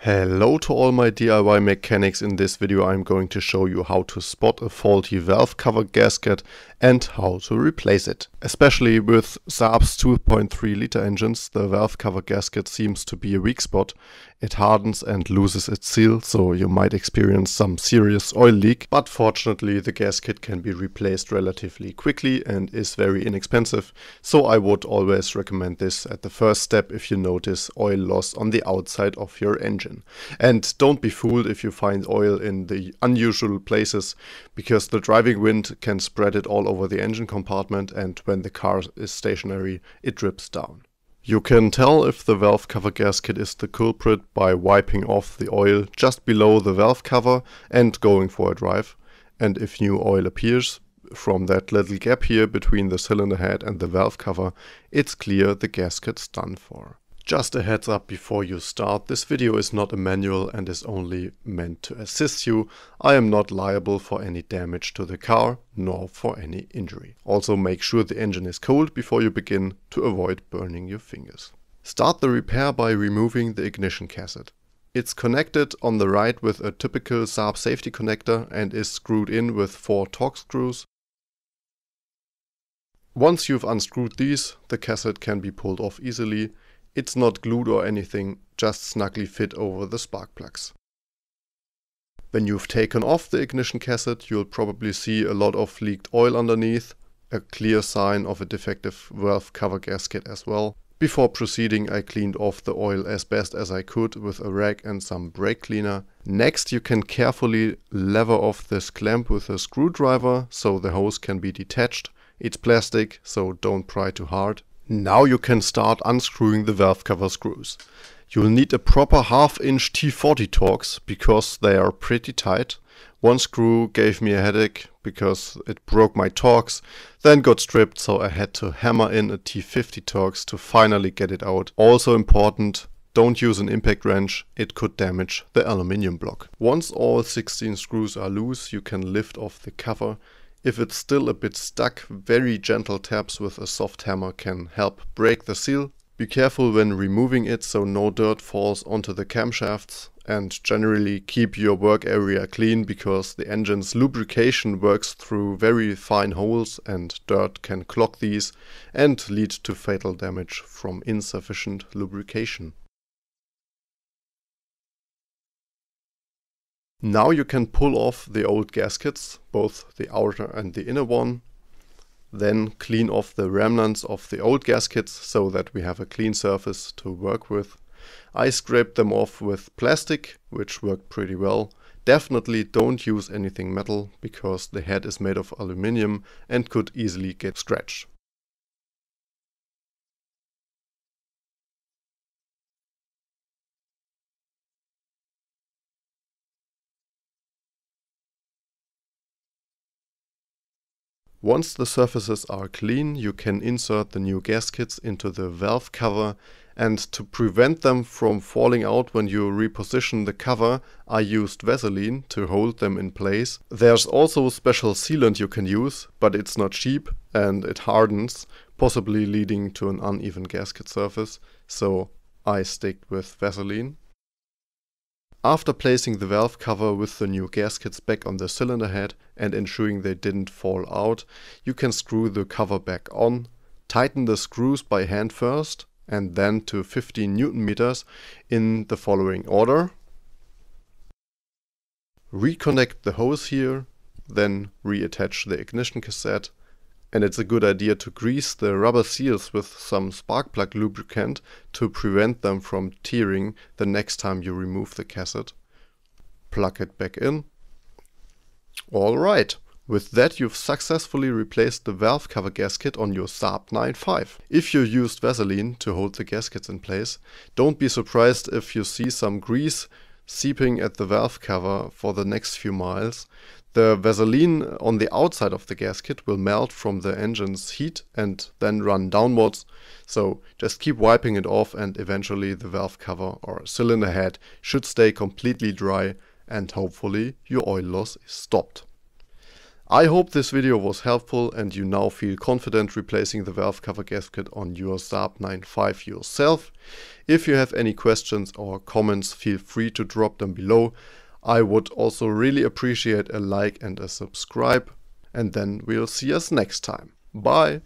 Hello to all my DIY mechanics. In this video I'm going to show you how to spot a faulty valve cover gasket and how to replace it. Especially with Saab's 2.3 liter engines, the valve cover gasket seems to be a weak spot. It hardens and loses its seal, so you might experience some serious oil leak, but fortunately the gasket can be replaced relatively quickly and is very inexpensive, so I would always recommend this at the first step if you notice oil loss on the outside of your engine. And don't be fooled if you find oil in the unusual places, because the driving wind can spread it all over the engine compartment, and when the car is stationary it drips down. You can tell if the valve cover gasket is the culprit by wiping off the oil just below the valve cover and going for a drive. And if new oil appears from that little gap here between the cylinder head and the valve cover, it's clear the gasket's done for. Just a heads up before you start, this video is not a manual and is only meant to assist you. I am not liable for any damage to the car, nor for any injury. Also make sure the engine is cold before you begin to avoid burning your fingers. Start the repair by removing the ignition cassette. It's connected on the right with a typical Saab safety connector and is screwed in with 4 Torx screws. Once you've unscrewed these, the cassette can be pulled off easily. It's not glued or anything, just snugly fit over the spark plugs. When you've taken off the ignition cassette, you'll probably see a lot of leaked oil underneath, a clear sign of a defective valve cover gasket as well. Before proceeding, I cleaned off the oil as best as I could with a rag and some brake cleaner. Next, you can carefully lever off this clamp with a screwdriver so the hose can be detached. It's plastic, so don't pry too hard. Now you can start unscrewing the valve cover screws. You'll need a proper 1/2 inch T40 Torx because they are pretty tight. One screw gave me a headache because it broke my Torx, then got stripped, so I had to hammer in a T50 Torx to finally get it out. Also important, don't use an impact wrench, it could damage the aluminium block. Once all 16 screws are loose, you can lift off the cover. If it's still a bit stuck, very gentle taps with a soft hammer can help break the seal. Be careful when removing it so no dirt falls onto the camshafts, and generally keep your work area clean because the engine's lubrication works through very fine holes and dirt can clog these and lead to fatal damage from insufficient lubrication. Now you can pull off the old gaskets, both the outer and the inner one. Then clean off the remnants of the old gaskets so that we have a clean surface to work with. I scraped them off with plastic, which worked pretty well. Definitely don't use anything metal because the head is made of aluminium and could easily get scratched. Once the surfaces are clean, you can insert the new gaskets into the valve cover, and to prevent them from falling out when you reposition the cover, I used Vaseline to hold them in place. There's also a special sealant you can use, but it's not cheap and it hardens, possibly leading to an uneven gasket surface, so I stick with Vaseline. After placing the valve cover with the new gaskets back on the cylinder head and ensuring they didn't fall out, you can screw the cover back on, tighten the screws by hand first and then to 15 Newton meters in the following order. Reconnect the hose here, then reattach the ignition cassette. And it's a good idea to grease the rubber seals with some spark plug lubricant to prevent them from tearing the next time you remove the cassette. Plug it back in. Alright, with that you've successfully replaced the valve cover gasket on your Saab 9.5. If you used Vaseline to hold the gaskets in place, don't be surprised if you see some grease seeping at the valve cover for the next few miles. The Vaseline on the outside of the gasket will melt from the engine's heat and then run downwards, so just keep wiping it off and eventually the valve cover or cylinder head should stay completely dry and hopefully your oil loss is stopped. I hope this video was helpful and you now feel confident replacing the valve cover gasket on your Saab 9.5 yourself. If you have any questions or comments, feel free to drop them below. I would also really appreciate a like and a subscribe. And then we'll see us next time. Bye!